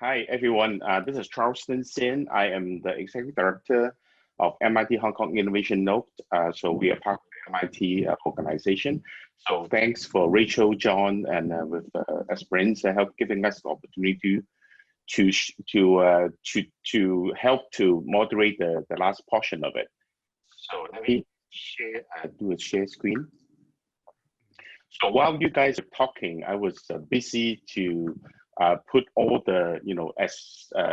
Hi, everyone. This is Charleston Sin. I am the Executive Director of MIT Hong Kong Innovation Note. So we are part of the MIT organization. So thanks for Rachel, John, and with Esperance help giving us the opportunity to help to moderate the last portion of it. So let me share, do a share screen. So while you guys are talking, I was busy to put all the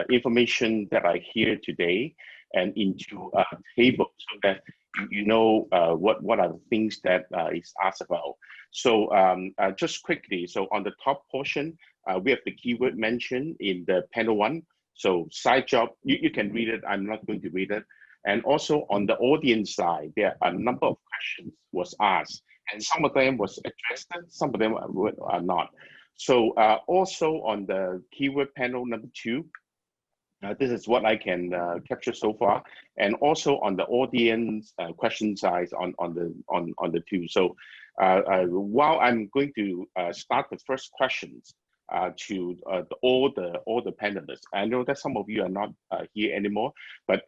information that I hear today and into a table so that you know what are the things that is asked about. So just quickly, so on the top portion, we have the keyword mentioned in the panel 1. So side job, you can read it. I'm not going to read it. And also on the audience side, there are a number of questions was asked, and some of them was addressed, some of them are not. So also on the keyword panel number 2, this is what I can capture so far, and also on the audience question size on the 2. So while I'm going to start the first questions to all the panelists, I know that some of you are not here anymore, but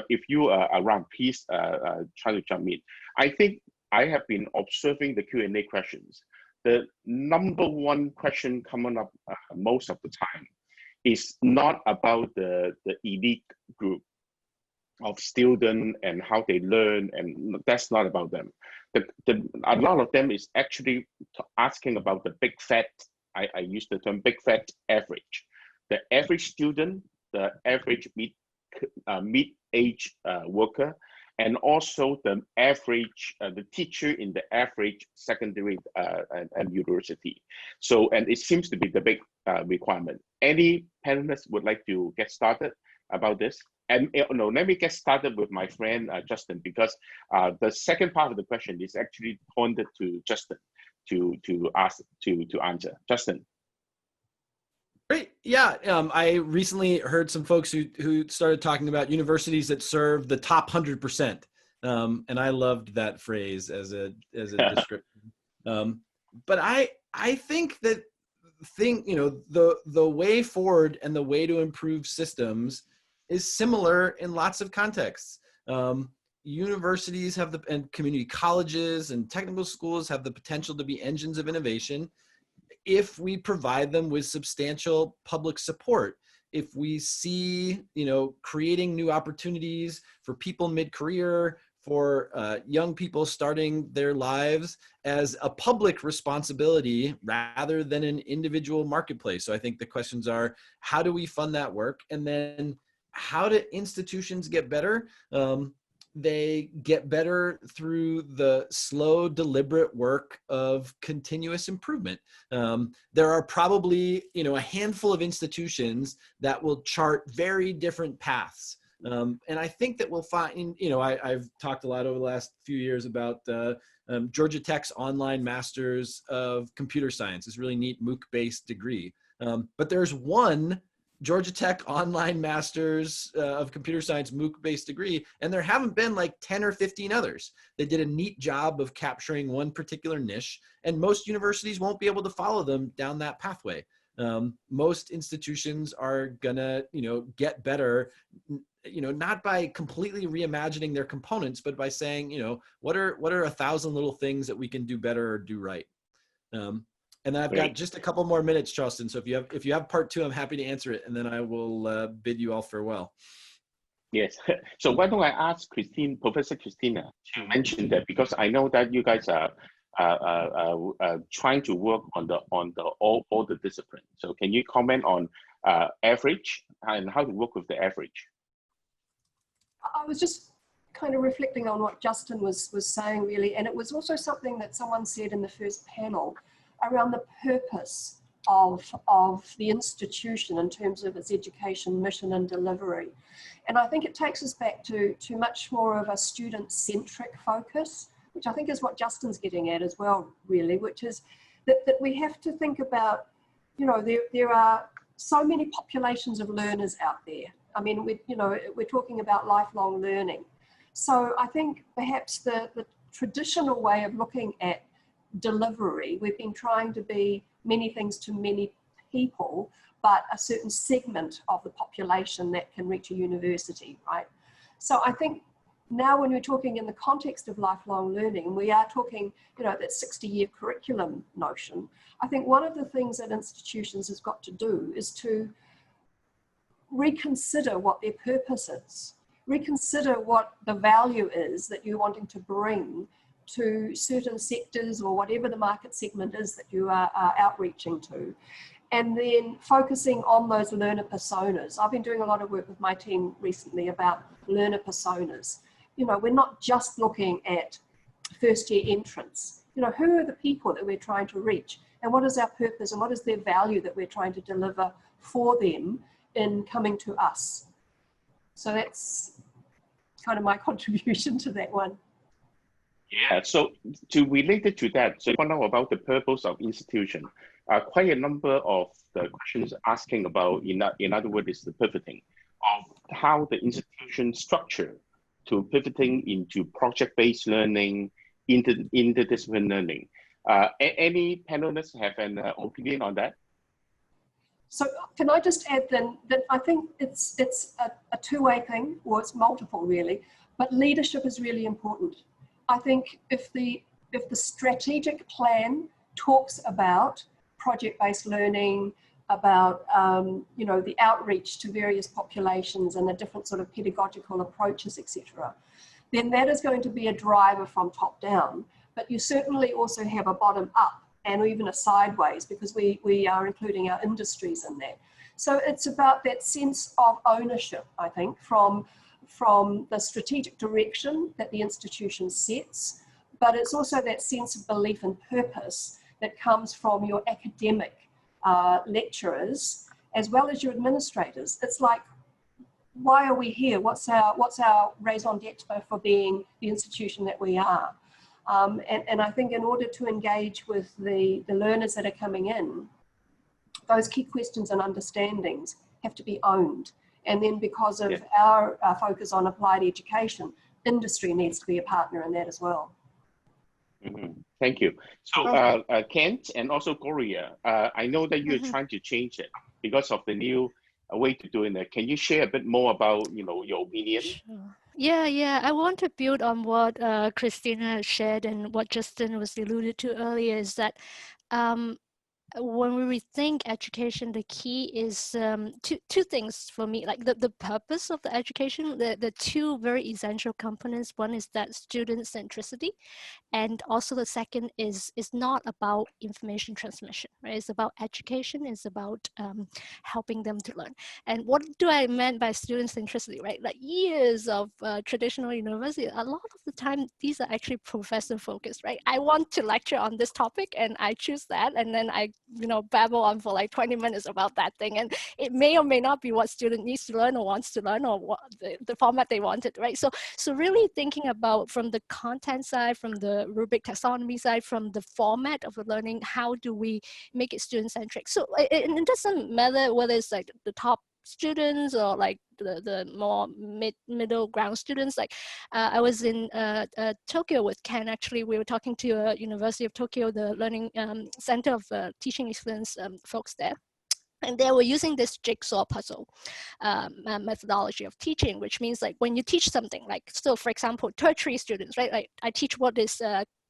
if you are around, please try to jump in. I think I have been observing the Q&A questions. The number one question coming up most of the time is not about the elite group of students and how they learn, and that's not about them. A lot of them is actually asking about the big fat, I use the term big fat average. The average student, the average mid-age worker, and also the average, the teacher in the average secondary and university. So, and it seems to be the big requirement. Any panelists would like to get started about this? And no, let me get started with my friend Justin, because the second part of the question is actually pointed to Justin to answer. Justin. Great. Yeah, I recently heard some folks who started talking about universities that serve the top 100%, and I loved that phrase as a description. But I think that the way forward and the way to improve systems is similar in lots of contexts. Universities have and community colleges and technical schools have the potential to be engines of innovation if we provide them with substantial public support. If we see, creating new opportunities for people mid-career, for young people starting their lives as a public responsibility rather than an individual marketplace. So I think the questions are, how do we fund that work? And then how do institutions get better? They get better through the slow, deliberate work of continuous improvement. There are probably, a handful of institutions that will chart very different paths. And I think that we'll find, I've talked a lot over the last few years about Georgia Tech's online Masters of Computer Science, this really neat MOOC-based degree. But there's one Georgia Tech online Masters of Computer Science MOOC-based degree, and there haven't been like 10 or 15 others. They did a neat job of capturing one particular niche, and most universities won't be able to follow them down that pathway. Most institutions are gonna, get better, not by completely reimagining their components, but by saying, what are 1,000 little things that we can do better or do right. And then I've got just a couple more minutes, Charleston. So if you have part 2, I'm happy to answer it, and then I will bid you all farewell. Yes. So why don't I ask Professor Christina to mention that, because I know that you guys are trying to work on all the disciplines. So can you comment on average and how to work with the average? I was just kind of reflecting on what Justin was saying, really, and it was also something that someone said in the first panel around the purpose of the institution in terms of its education mission and delivery. And I think it takes us back to much more of a student-centric focus, which I think is what Justin's getting at as well, really, which is that we have to think about, there are so many populations of learners out there. I mean, we're talking about lifelong learning. So I think perhaps the traditional way of looking at delivery, we've been trying to be many things to many people, but a certain segment of the population that can reach a university, right? So I think now when we're talking in the context of lifelong learning, we are talking, you know, that 60-year curriculum notion. I think one of the things that institutions has got to do is to reconsider what their purpose is, reconsider what the value is that you're wanting to bring to certain sectors or whatever the market segment is that you are outreaching to, and then focusing on those learner personas. I've been doing a lot of work with my team recently about learner personas. You know, we're not just looking at first year entrants. You know, who are the people that we're trying to reach, and what is our purpose and what is their value that we're trying to deliver for them in coming to us. So that's kind of my contribution to that one. Yeah, so to relate it to that, so find out about the purpose of institution. Quite a number of the questions asking about, in other words, is the pivoting of how the institution structure to pivoting into project-based learning, interdisciplinary learning. Any panelists have an opinion on that? So can I just add then that I think it's a two-way thing, or it's multiple really, but leadership is really important. I think if the strategic plan talks about project-based learning, about you know, the outreach to various populations and the different sort of pedagogical approaches, etc., then that is going to be a driver from top down. But you certainly also have a bottom up and even a sideways, because we are including our industries in that. So it's about that sense of ownership, I think, from the strategic direction that the institution sets, but it's also that sense of belief and purpose that comes from your academic lecturers as well as your administrators. It's like, why are we here? What's our raison d'etre for being the institution that we are? And I think in order to engage with the learners that are coming in, those key questions and understandings have to be owned. And then because of our focus on applied education, industry needs to be a partner in that as well. Mm-hmm. Thank you. So Kent and also Gloria, I know that you're trying to change it because of the new way to doing it. Can you share a bit more about, you know, your opinion? Sure. Yeah. I want to build on what Christina shared and what Justin was alluded to earlier, is that when we rethink education, the key is two things for me. Like the purpose of the education, the two very essential components. One is that student centricity, and also the second is not about information transmission, right? It's about education. It's about helping them to learn. And what do I mean by student centricity, right? Like years of traditional university, a lot of the time these are actually professor focused, right? I want to lecture on this topic and I choose that, and then I babble on for like 20 minutes about that thing, and it may or may not be what student needs to learn or wants to learn, or what the format they wanted, right? So really thinking about from the content side, from the rubric taxonomy side, from the format of the learning, how do we make it student centric? So it doesn't matter whether it's like the top students or like the more middle ground students. Like I was in Tokyo with Ken. Actually, we were talking to University of Tokyo, the learning center of teaching excellence folks there. And they were using this jigsaw puzzle methodology of teaching, which means like when you teach something, like, so for example, tertiary students, right? Like I teach what is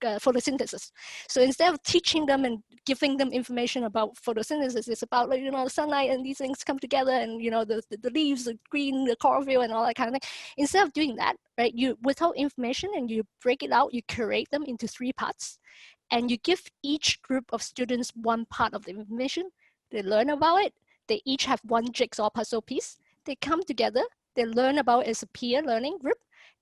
photosynthesis. So instead of teaching them and giving them information about photosynthesis, it's about, like, the sunlight and these things come together, and the leaves, the green, the chlorophyll and all that kind of thing. Instead of doing that, right, you without information, and you break it out, you curate them into 3 parts, and you give each group of students one part of the information. They learn about it. They each have one jigsaw puzzle piece. They come together. They learn about it as a peer learning group.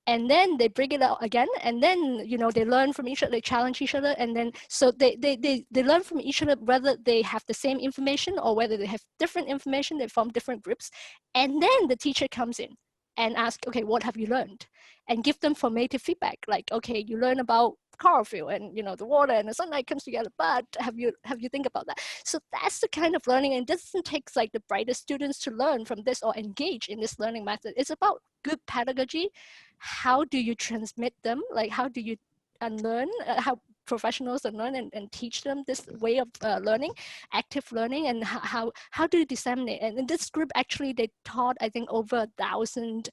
And then they break it out again. And then, they learn from each other, they challenge each other. And then, so they learn from each other, whether they have the same information or whether they have different information. They form different groups. And then the teacher comes in and asks, okay, what have you learned? And give them formative feedback. Like, okay, you learn about chlorophyll and the water and the sunlight comes together, but have you think about that? So that's the kind of learning, and it doesn't take like the brightest students to learn from this or engage in this learning method. It's about good pedagogy. How do you transmit them? Like, how do you unlearn? How professionals and learn and teach them this way of learning, active learning, and how do you disseminate? And in this group, actually, they taught, I think, over 1,000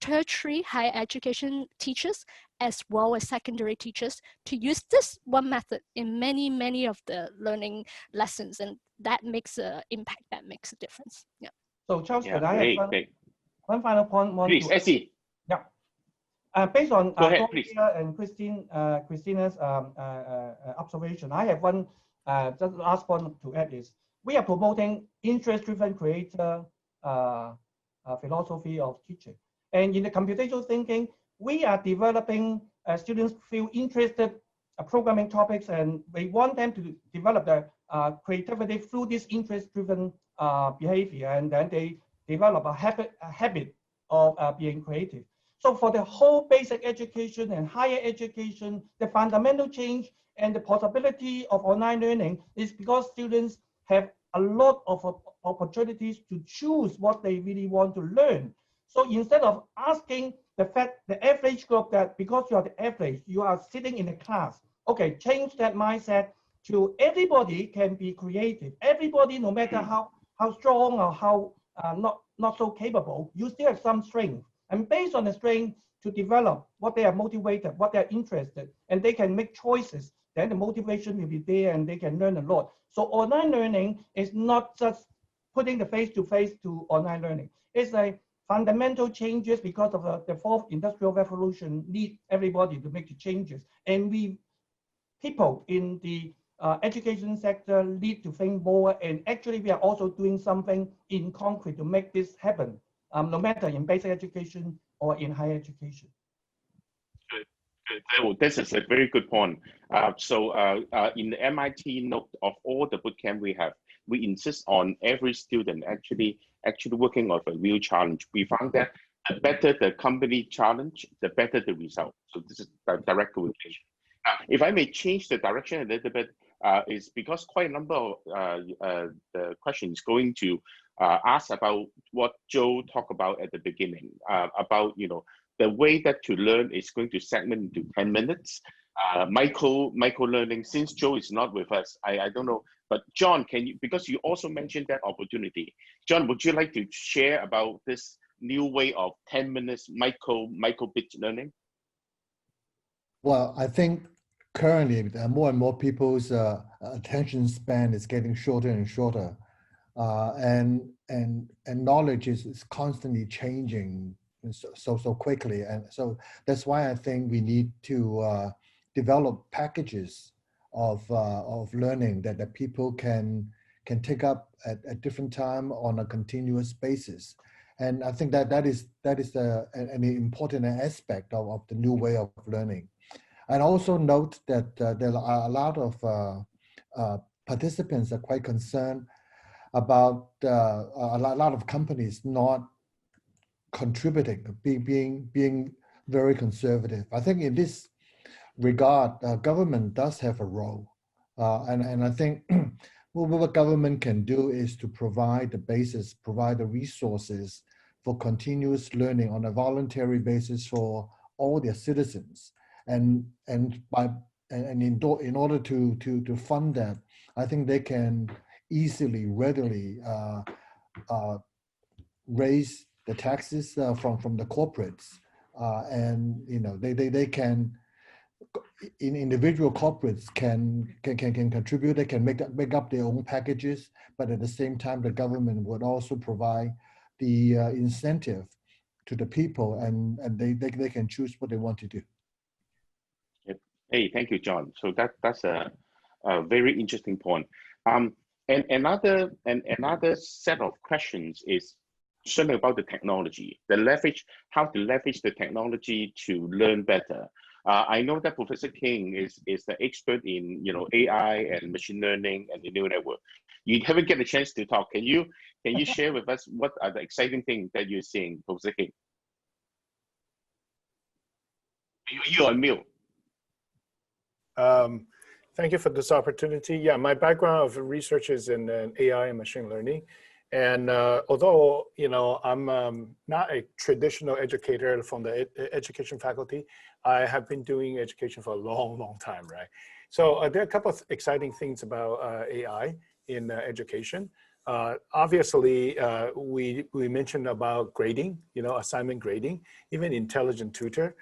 tertiary higher education teachers as well as secondary teachers to use this one method in many of the learning lessons, and that makes an impact, that makes a difference. Yeah. So Charles, Yeah, can I have great. one final point? Please, Essie. Yeah. Based on Go ahead, please. and Christina's observation, I have one just last point to add is we are promoting interest-driven creator philosophy of teaching, and in the computational thinking, we are developing students feel interested programming topics, and we want them to develop their creativity through this interest-driven behavior, and then they develop a habit of being creative. So for the whole basic education and higher education, the fundamental change and the possibility of online learning is because students have a lot of opportunities to choose what they really want to learn. So instead of asking the average group that because you are the average, you are sitting in a class, okay, change that mindset to everybody can be creative. Everybody, no matter how strong or how not so capable, you still have some strength. And based on the strength to develop what they are motivated, what they're interested, and they can make choices, then the motivation will be there and they can learn a lot. So online learning is not just putting the face-to-face to online learning. It's a fundamental changes because of the fourth industrial revolution need everybody to make the changes. And people in the education sector need to think more, and actually we are also doing something in concrete to make this happen. No matter in basic education or in higher education. Good. This is a very good point. In the MIT note of all the bootcamp we have, we insist on every student actually working on a real challenge. We found that the better the company challenge, the better the result. So this is a direct correlation. If I may change the direction a little bit, is because quite a number of the questions going to ask about what Joe talked about at the beginning, about the way that to learn is going to segment into 10 minutes. Micro learning, since Joe is not with us, I don't know, but John, can you, because you also mentioned that opportunity. John, would you like to share about this new way of 10 minutes micro bit learning? Well, I think currently more and more people's attention span is getting shorter and shorter, and knowledge is constantly changing so quickly, and so that's why I think we need to develop packages of learning that people can take up at different time on a continuous basis. And I think that is an important aspect of the new way of learning. And also note that there are a lot of participants are quite concerned about a lot of companies not contributing, being very conservative. I think in this regard, government does have a role, and I think what government can do is to provide the basis, provide the resources for continuous learning on a voluntary basis for all their citizens. And in order to fund that, I think they can easily, readily raise the taxes from the corporates, and they can. Individual corporates can contribute. They can make up their own packages, but at the same time, the government would also provide the incentive to the people, and they can choose what they want to do. Hey, thank you, John. So that's a very interesting point. And another set of questions is certainly about the technology, how to leverage the technology to learn better. I know that Professor King is the expert in AI and machine learning and the neural network. You haven't get a chance to talk. Can you share with us what are the exciting things that you're seeing, Professor King? You're on mute. Thank you for this opportunity. Yeah, my background of research is in AI and machine learning. And although, you know, I'm not a traditional educator from the education faculty, I have been doing education for a long, long time, right? So there are a couple of exciting things about AI in education. Obviously, we mentioned about grading, you know, assignment grading, even intelligent tutor,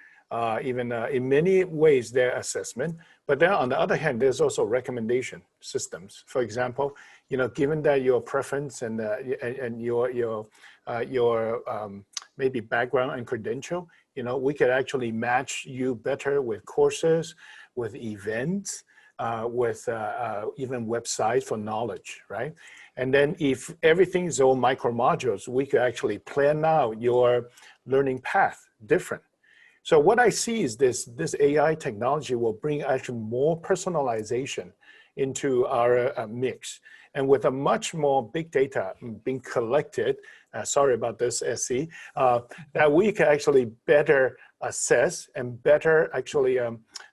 even in many ways their assessment. But then on the other hand, there's also recommendation systems. For example, you know, given that your preference and your maybe background and credential, you know, we could actually match you better with courses, with events, with even websites for knowledge, right? And then if everything is all micro modules, we could actually plan out your learning path different. So what I see is this AI technology will bring actually more personalization into our mix. And with a much more big data being collected, sorry about this, SC, that we can actually better assess and better actually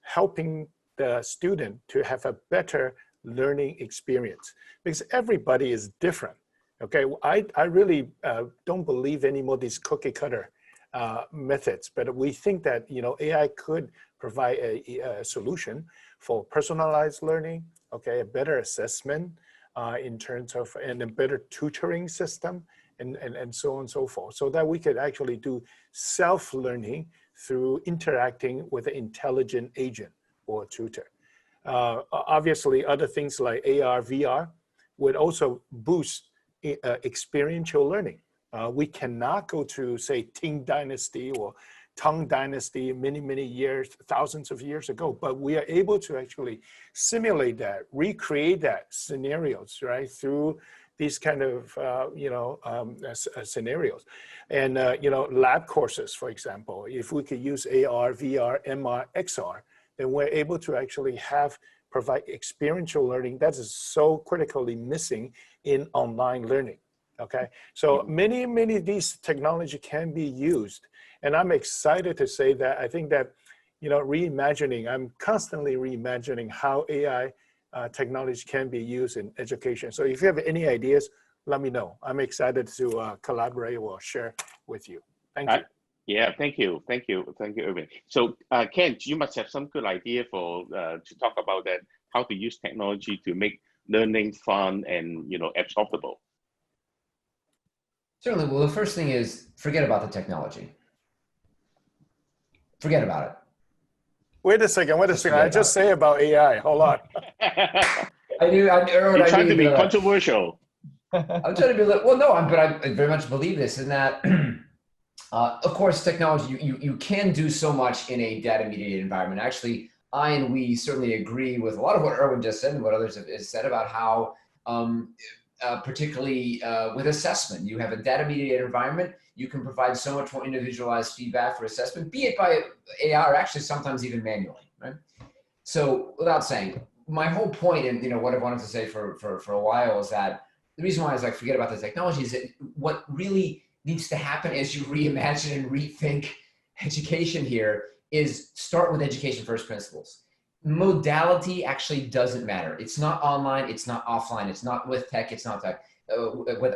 helping the student to have a better learning experience, because everybody is different. Okay, I really don't believe anymore these cookie cutter methods, but we think that, you know, AI could provide a solution for personalized learning, okay, a better assessment in terms of, and a better tutoring system, and so on and so forth, so that we could actually do self-learning through interacting with an intelligent agent or tutor. Obviously, other things like AR, VR would also boost experiential learning. We cannot go to, say, Qing Dynasty or Tang Dynasty many, many years, thousands of years ago, but we are able to actually simulate that, recreate that scenarios, right, through these kind of, you know, scenarios. And, you know, lab courses, for example, if we could use AR, VR, MR, XR, then we're able to actually provide experiential learning that is so critically missing in online learning. Okay, so many of these technology can be used, and I'm excited to say that I think that, you know, I'm constantly reimagining how AI technology can be used in education. So if you have any ideas, let me know. I'm excited to collaborate or share with you. Thank you. Yeah, thank you, Irvin. So Ken, you must have some good idea for to talk about that, how to use technology to make learning fun and, you know, absorbable. Certainly. Well, the first thing is forget about the technology. Forget about it. Wait a second. I just say about AI. Hold on. You're trying to be controversial. I'm trying to be, well, no, but I very much believe this, in that, of course, technology, you can do so much in a data mediated environment. Actually, I and we certainly agree with a lot of what Erwin just said and what others have said about how, particularly with assessment, you have a data mediated environment, you can provide so much more individualized feedback for assessment, be it by AI or actually sometimes even manually, right? So without saying, my whole point, and, you know, what I wanted to say for a while, is that the reason why I was like, forget about the technology, is that what really needs to happen as you reimagine and rethink education here is start with education first principles. Modality actually doesn't matter. It's not online, it's not offline, it's not with tech, it's not tech,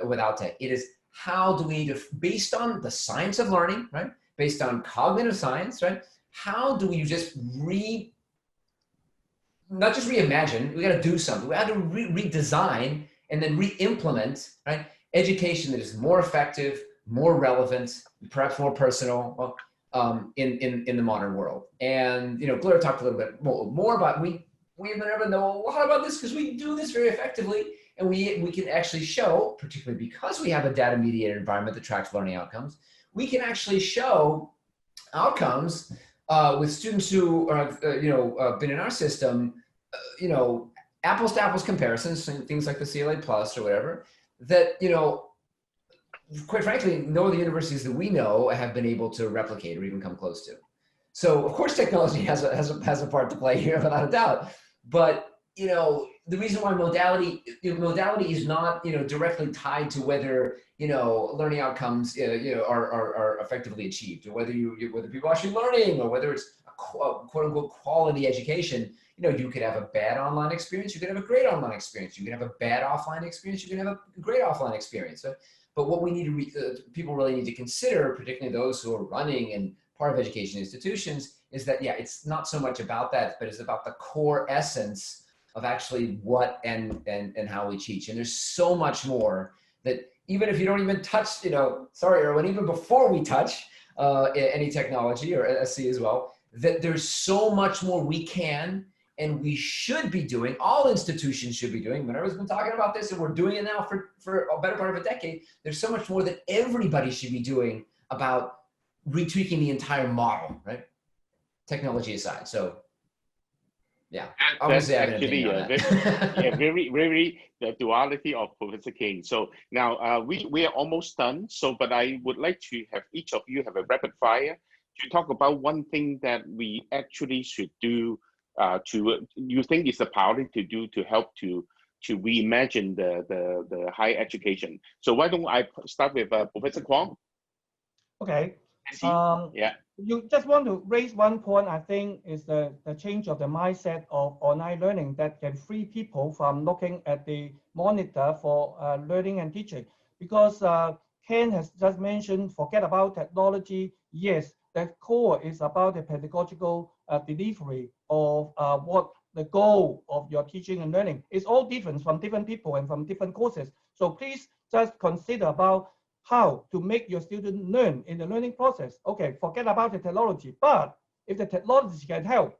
without tech. It is, how do we, based on the science of learning, right? Based on cognitive science, right? How do we just not just reimagine, we gotta do something. We have to redesign and then re-implement, right? Education that is more effective, more relevant, perhaps more personal, in the modern world. And, you know, Blair talked a little bit more about, we never know a lot about this because we do this very effectively, and we can actually show, particularly because we have a data mediated environment that tracks learning outcomes, we can actually show outcomes with students who are, been in our system, you know, apples to apples comparisons, things like the CLA Plus or whatever, that, you know, quite frankly, no other universities that we know have been able to replicate or even come close to. So of course, technology has a part to play here, without a doubt. But, you know, the reason why modality is not, you know, directly tied to whether, you know, learning outcomes, are effectively achieved, or whether whether people are actually learning, or whether it's a quote unquote quality education, you know, you could have a bad online experience, you could have a great online experience, you can have a bad offline experience, you can have a great offline experience. But what we need to, people really need to consider, particularly those who are running and part of education institutions, is that, yeah, it's not so much about that, but it's about the core essence of actually what and how we teach. And there's so much more that even if you don't even touch, you know, sorry, Erwin, even before we touch any technology or SC as well, that there's so much more we can and we should be doing, all institutions should be doing. Minerva's been talking about this and we're doing it now for a better part of a decade. There's so much more that everybody should be doing about retweaking the entire model, right? Technology aside. So yeah, obviously I have an opinion on that. Yeah, very the duality of Professor King. So now we are almost done. So, but I would like to have each of you have a rapid fire to talk about one thing that we actually should do you think is a priority to do to help to reimagine the higher education. So why don't I start with Professor Kwong? Okay. Yeah. You just want to raise one point, I think, is the change of the mindset of online learning that can free people from looking at the monitor for learning and teaching. Because Ken has just mentioned, forget about technology. Yes, the core is about the pedagogical delivery of what the goal of your teaching and learning. It's all different from different people and from different courses. So please just consider about how to make your student learn in the learning process. Okay, forget about the technology, but if the technology can help,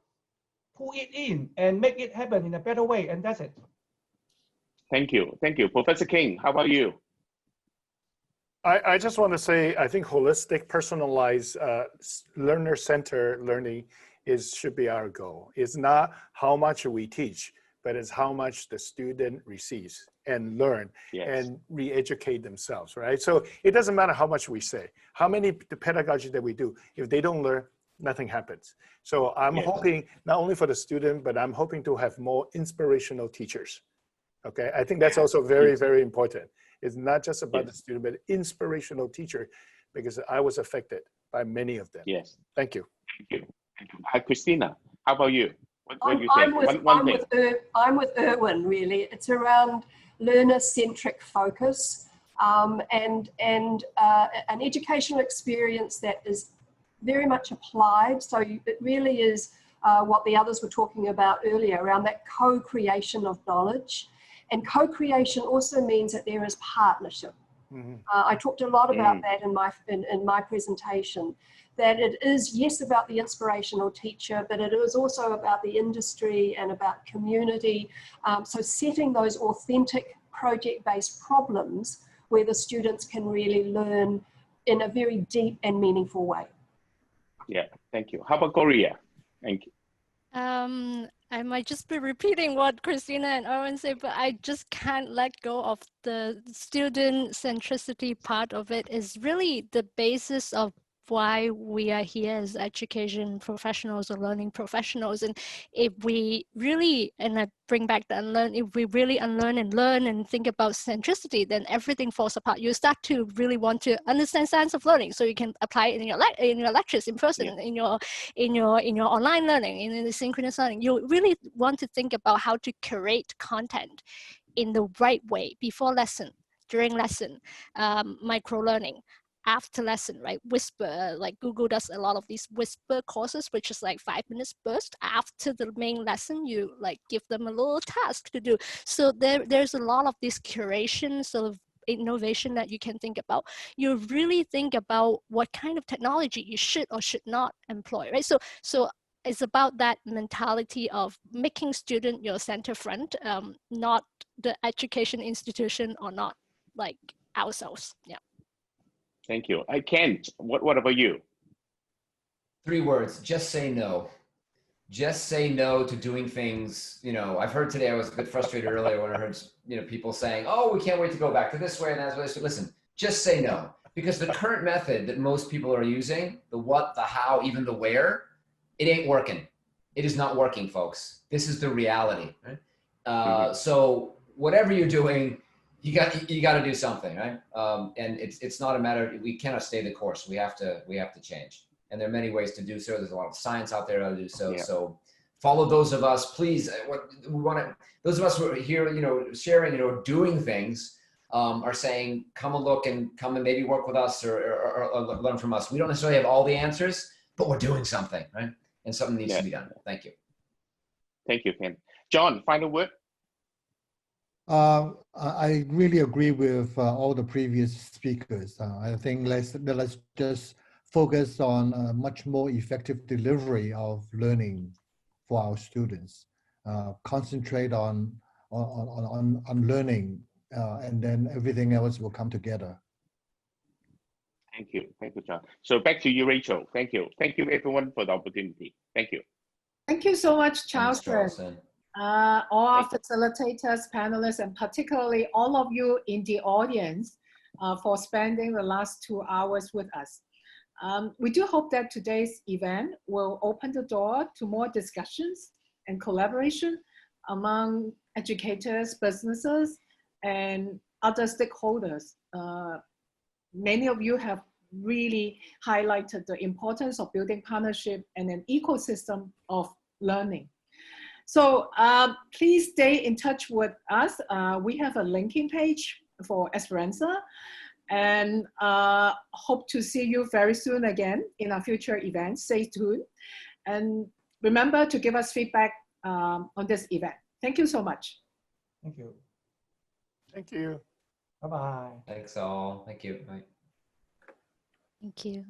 pull it in and make it happen in a better way, and that's it. Thank you. Thank you. Professor King, how about you? I just want to say, I think holistic, personalized, learner-centered learning should be our goal. It's not how much we teach, but it's how much the student receives and learn and re-educate themselves, right? So it doesn't matter how much we say, how many pedagogy that we do, if they don't learn, nothing happens. So I'm hoping not only for the student, but I'm hoping to have more inspirational teachers. Okay, I think that's also very, very important. It's not just about the student, but inspirational teacher, because I was affected by many of them. Yes. Thank you. Thank you. Thank you. Hi, Christina, how about you? What do you I'm think? I'm with Erwin, really. It's around learner-centric focus and an educational experience that is very much applied. So it really is what the others were talking about earlier around that co-creation of knowledge. And co-creation also means that there is partnership. Mm-hmm. I talked a lot about that in my presentation, that it is, yes, about the inspirational teacher, but it is also about the industry and about community. So setting those authentic project-based problems where the students can really learn in a very deep and meaningful way. Yeah, thank you. How about Korea? Thank you. I might just be repeating what Christina and Erwin said, but I just can't let go of the student centricity part of it. Is really the basis of why we are here as education professionals or learning professionals. And if we really, and I bring back the unlearn, if we really unlearn and learn and think about centricity, then everything falls apart. You start to really want to understand science of learning, so you can apply it in your lectures in person, in your online learning, in the synchronous learning. You really want to think about how to curate content in the right way, before lesson, during lesson, micro learning, after lesson, right? Whisper, like Google does a lot of these whisper courses, which is like 5 minutes burst. After the main lesson, you like give them a little task to do. So there's a lot of this curation sort of innovation that you can think about. You really think about what kind of technology you should or should not employ, right? So it's about that mentality of making student your center front, not the education institution or not like ourselves. Yeah. Thank you. I can't. What about you? 3 words, just say no. Just say no to doing things. You know, I've heard today, I was a bit frustrated earlier when I heard, you know, people saying, oh, we can't wait to go back to this way and that's way. So listen, just say no. Because the current method that most people are using, the what, the how, even the where, it ain't working. It is not working, folks. This is the reality, right? So whatever you're doing, you got to do something, right? And it's not a matter, we cannot stay the course. We have to change. and there are many ways to do so. There's a lot of science out there to do so. Yeah. So follow those of us, please. What we want to, those of us who are here, sharing, doing things, are saying, come and look and come and maybe work with us or learn from us. We don't necessarily have all the answers, but we're doing something, right? And something needs to be done. Thank you. Thank you, Ken. John, final word. I really agree with all the previous speakers. I think let's just focus on a much more effective delivery of learning for our students. Concentrate on learning, and then everything else will come together. Thank you, John. So back to you, Rachel. Thank you everyone for the opportunity. Thank you. Thank you so much, Thanks, Charleston. All our facilitators, panelists, and particularly all of you in the audience for spending the last 2 hours with us. We do hope that today's event will open the door to more discussions and collaboration among educators, businesses, and other stakeholders. Many of you have really highlighted the importance of building partnership and an ecosystem of learning. So please stay in touch with us. We have a linking page for Esperanza, and hope to see you very soon again in our future events. Stay tuned. And remember to give us feedback on this event. Thank you so much. Thank you. Thank you. Bye-bye. Thanks all. Thank you. Bye. Thank you.